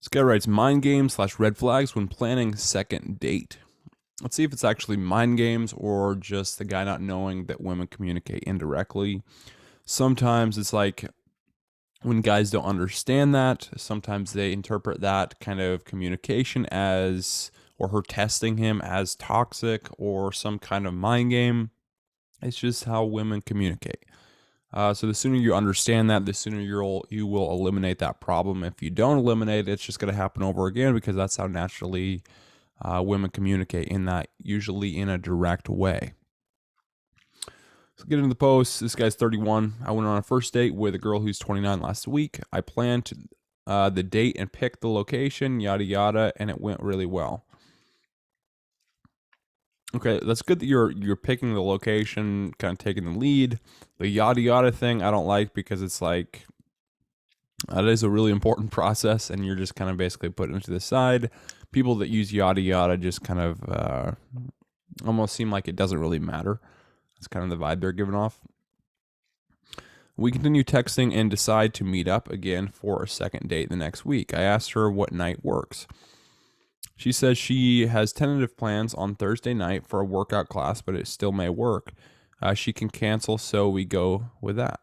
This guy writes mind games / red flags when planning second date. Let's see if it's actually mind games or just the guy not knowing that women communicate indirectly. Sometimes it's like when guys don't understand that, sometimes they interpret that kind of communication as, or her testing him as toxic or some kind of mind game. It's just how women communicate. So the sooner you understand that, the sooner you will eliminate that problem. If you don't eliminate it, it's just going to happen over again because that's how naturally women communicate, in that usually in a direct way. So get into the post. This guy's 31. I went on a first date with a girl who's 29 last week. I planned the date and picked the location, yada yada, and it went really well. Okay, that's good that you're picking the location, kind of taking the lead. The yada yada thing I don't like, because it's like that is a really important process, and you're just kind of basically putting it to the side. People that use yada yada just kind of almost seem like it doesn't really matter. That's kind of the vibe they're giving off. We continue texting and decide to meet up again for a second date the next week. I asked her what night works. She says she has tentative plans on Thursday night for a workout class, but it still may work. She can cancel, so we go with that.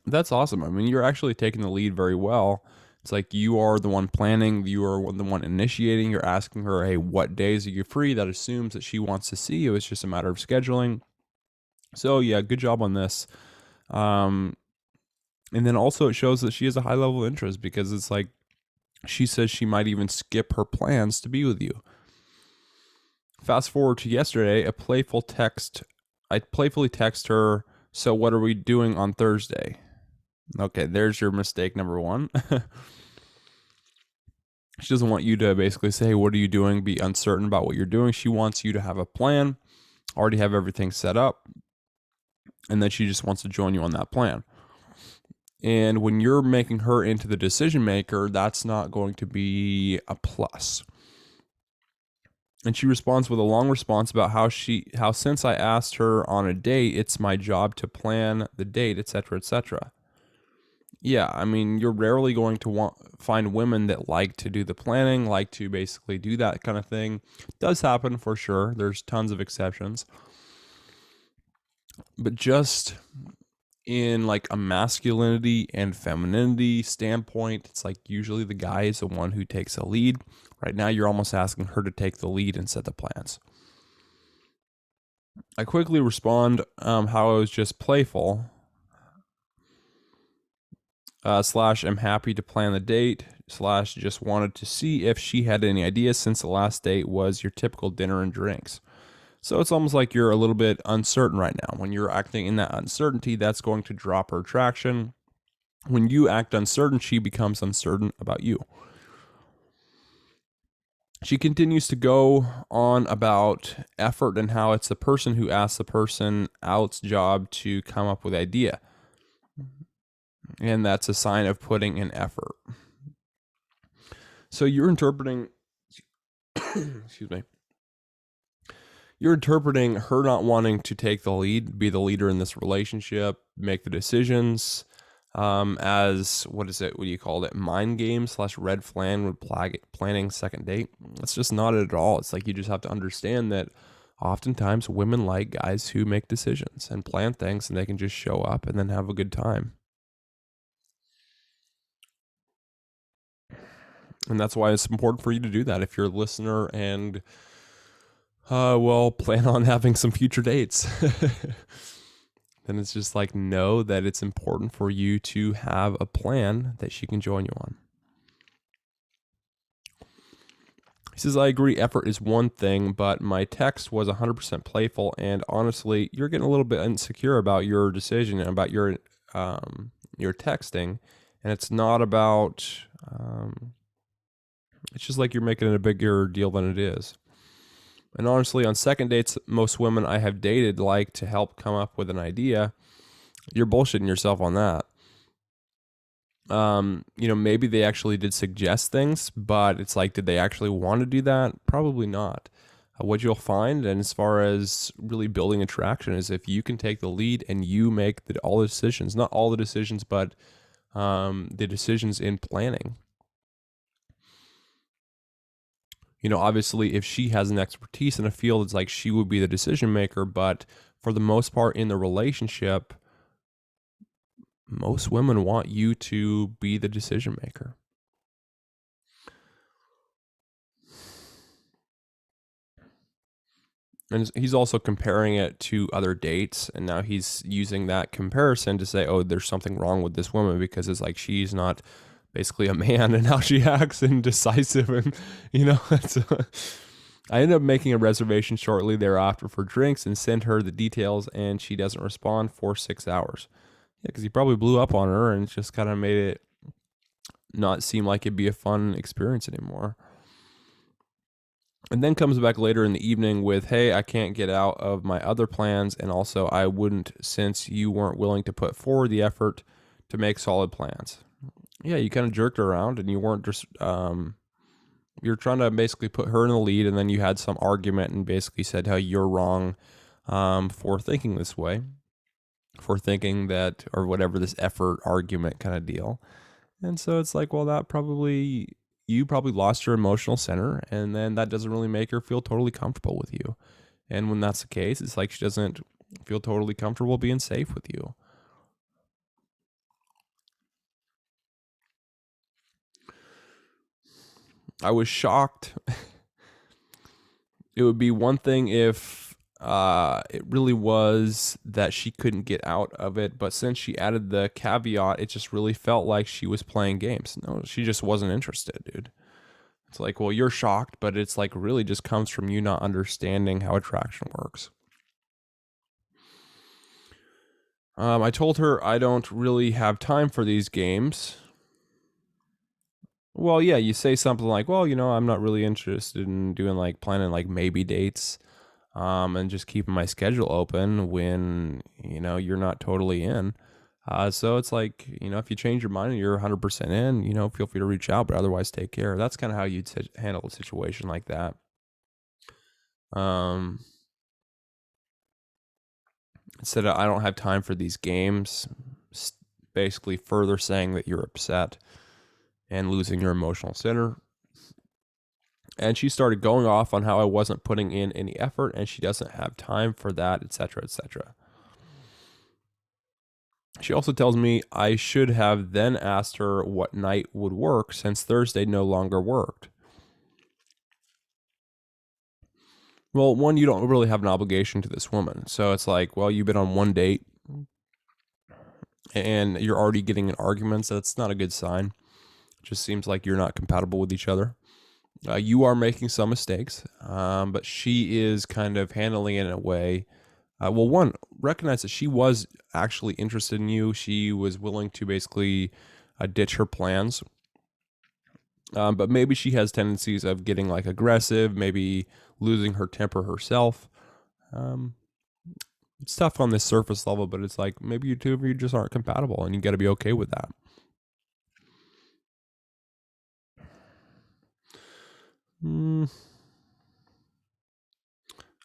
That's awesome. I mean, you're actually taking the lead very well. It's like you are the one planning, you are the one initiating. You're asking her, hey, what days are you free? That assumes that she wants to see you. It's just a matter of scheduling. So yeah, good job on this. And then also it shows that she has a high level of interest, because it's like she says she might even skip her plans to be with you. Fast forward to yesterday, I playfully text her, so what are we doing on Thursday? Okay, there's your mistake number one. She doesn't want you to basically say, hey, what are you doing? Be uncertain about what you're doing. She wants you to have a plan, already have everything set up, and then she just wants to join you on that plan. And when you're making her into the decision maker, that's not going to be a plus. And she responds with a long response about how since I asked her on a date, it's my job to plan the date, etc., etc. Yeah, I mean, you're rarely going to find women that like to do the planning, like to basically do that kind of thing. It does happen for sure. There's tons of exceptions. But just in like a masculinity and femininity standpoint, it's like usually the guy is the one who takes the lead. Right now, you're almost asking her to take the lead and set the plans. I quickly respond how I was just playful, / I'm happy to plan the date, / just wanted to see if she had any ideas, since the last date was your typical dinner and drinks. So it's almost like you're a little bit uncertain right now. When you're acting in that uncertainty, that's going to drop her attraction. When you act uncertain, she becomes uncertain about you. She continues to go on about effort and how it's the person who asks the person out's job to come up with idea. And that's a sign of putting in effort. So you're interpreting, excuse me, you're interpreting her not wanting to take the lead, be the leader in this relationship, make the decisions, as, what do you call it? Mind games / red flag with planning second date. That's just not it at all. It's like you just have to understand that oftentimes women like guys who make decisions and plan things, and they can just show up and then have a good time. And that's why it's important for you to do that if you're a listener and plan on having some future dates. Then it's just like, know that it's important for you to have a plan that she can join you on. He says, I agree, effort is one thing, but my text was 100% playful, and honestly, you're getting a little bit insecure about your decision and about your texting, and it's not about, it's just like you're making it a bigger deal than it is. And honestly, on second dates, most women I have dated like to help come up with an idea. You're bullshitting yourself on that. Maybe they actually did suggest things, but it's like, did they actually want to do that? Probably not. What you'll find, and as far as really building attraction, is if you can take the lead and you make all the decisions, not all the decisions, but the decisions in planning. Obviously if she has an expertise in a field, it's like she would be the decision maker, but for the most part in the relationship, most women want you to be the decision maker. And he's also comparing it to other dates, and now he's using that comparison to say, oh, there's something wrong with this woman because it's like she's not basically a man and how she acts indecisive. And, I ended up making a reservation shortly thereafter for drinks and sent her the details, and she doesn't respond for 6 hours. Yeah, because he probably blew up on her and just kind of made it not seem like it'd be a fun experience anymore. And then comes back later in the evening with, hey, I can't get out of my other plans, and also I wouldn't since you weren't willing to put forward the effort to make solid plans. Yeah, you kind of jerked her around, and you weren't just you're trying to basically put her in the lead, and then you had some argument and basically said how you're wrong for thinking this way, for thinking that, or whatever, this effort argument kind of deal. And so it's like, well, you probably lost your emotional center, and then that doesn't really make her feel totally comfortable with you. And when that's the case, it's like she doesn't feel totally comfortable being safe with you. I was shocked. It would be one thing if it really was that she couldn't get out of it, but since she added the caveat, it just really felt like she was playing games. No, she just wasn't interested, dude. It's like, well, you're shocked, but it's like really just comes from you not understanding how attraction works. I told her I don't really have time for these games. Well, yeah, you say something like, well, I'm not really interested in doing like planning like maybe dates, and just keeping my schedule open when, you're not totally in. So it's like, if you change your mind and you're 100% in, feel free to reach out, but otherwise take care. That's kind of how you'd handle a situation like that. Instead of, I don't have time for these games, basically further saying that you're upset and losing your emotional center. And she started going off on how I wasn't putting in any effort and she doesn't have time for that, etc., etc. She also tells me I should have then asked her what night would work since Thursday no longer worked. Well, one, you don't really have an obligation to this woman. So it's like, well, you've been on one date and you're already getting in arguments. That's not a good sign. It just seems like you're not compatible with each other. You are making some mistakes, but she is kind of handling it in a way. Well, one, recognize that she was actually interested in you. She was willing to basically ditch her plans. But maybe she has tendencies of getting like aggressive, maybe losing her temper herself. It's tough on this surface level, but it's like maybe you two of you just aren't compatible, and you got to be okay with that.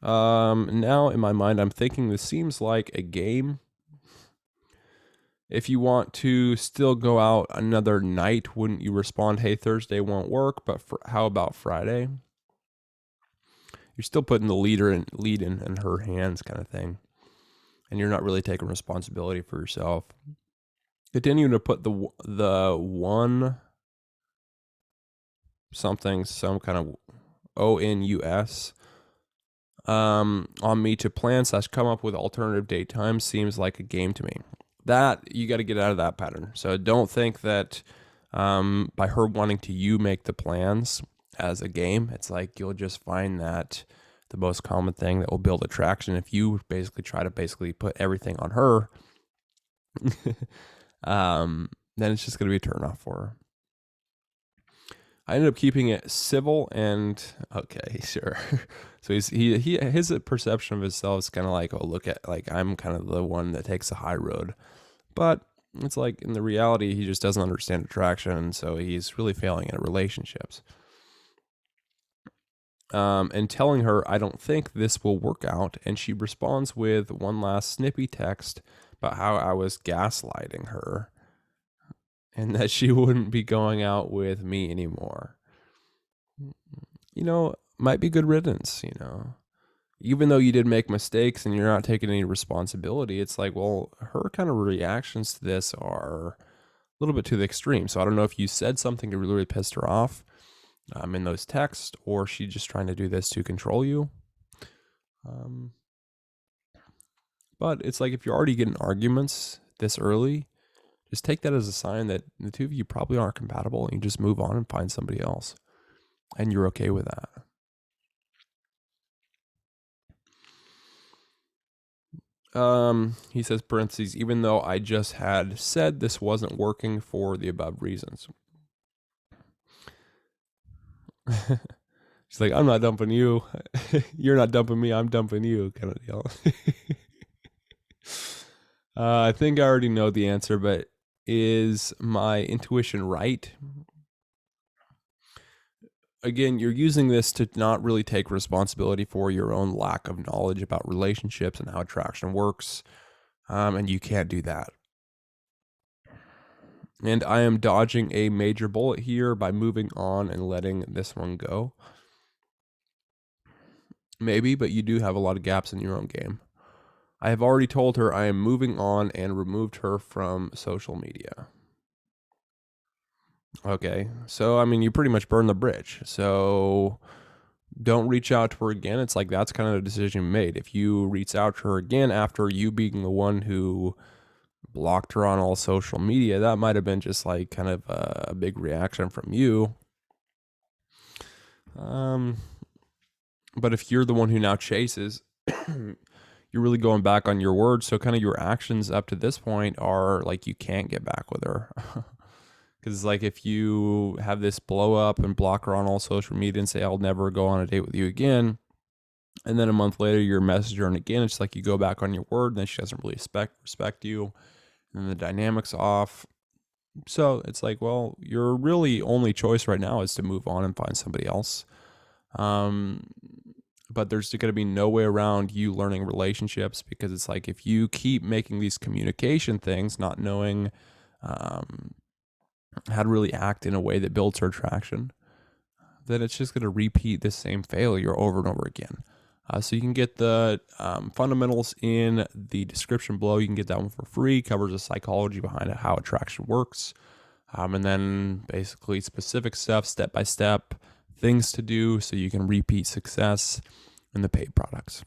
Now in my mind, I'm thinking this seems like a game. If you want to still go out another night, wouldn't you respond, hey, Thursday won't work, but how about Friday? You're still putting the lead in her hands kind of thing. And you're not really taking responsibility for yourself. Continuing to put the one something, some kind of ONUS on me to plan / come up with alternative date times seems like a game to me. That you got to get out of that pattern. So don't think that by her wanting to you make the plans as a game, it's like you'll just find that the most common thing that will build attraction. If you basically try to put everything on her, then it's just going to be a turnoff for her. I ended up keeping it civil and okay, sure. So his perception of himself is kind of like, oh, look at, like, I'm kind of the one that takes the high road. But it's like, in the reality, he just doesn't understand attraction, so he's really failing at relationships. And telling her, I don't think this will work out, and she responds with one last snippy text about how I was gaslighting her and that she wouldn't be going out with me anymore. might be good riddance, Even though you did make mistakes and you're not taking any responsibility, it's like, well, her kind of reactions to this are a little bit to the extreme. So I don't know if you said something that really, really pissed her off in those texts, or she's just trying to do this to control you. But it's like if you're already getting arguments this early, just take that as a sign that the two of you probably aren't compatible and you just move on and find somebody else. And you're okay with that. He says, parentheses, even though I just had said this wasn't working for the above reasons. She's like, I'm not dumping you. You're not dumping me. I'm dumping you, kind of deal. I think I already know the answer, but is my intuition right? Again, you're using this to not really take responsibility for your own lack of knowledge about relationships and how attraction works. And you can't do that. And I am dodging a major bullet here by moving on and letting this one go. Maybe, but you do have a lot of gaps in your own game. I have already told her I am moving on and removed her from social media. Okay, so I mean, you pretty much burned the bridge. So don't reach out to her again. It's like that's kind of a decision made. If you reach out to her again after you being the one who blocked her on all social media, that might have been just like kind of a big reaction from you. But if you're the one who now chases, you're really going back on your word. So kind of your actions up to this point are like you can't get back with her. Because like if you have this blow up and block her on all social media and say, I'll never go on a date with you again, and then a month later you're messaging her and again, it's like you go back on your word and then she doesn't really respect you, and the dynamic's off. So it's like, well, your really only choice right now is to move on and find somebody else. But there's going to be no way around you learning relationships, because it's like if you keep making these communication things, not knowing how to really act in a way that builds her attraction, then it's just going to repeat the same failure over and over again. So you can get the fundamentals in the description below. You can get that one for free. Covers the psychology behind how attraction works. And then basically specific stuff, step by step, things to do so you can repeat success in the paid products.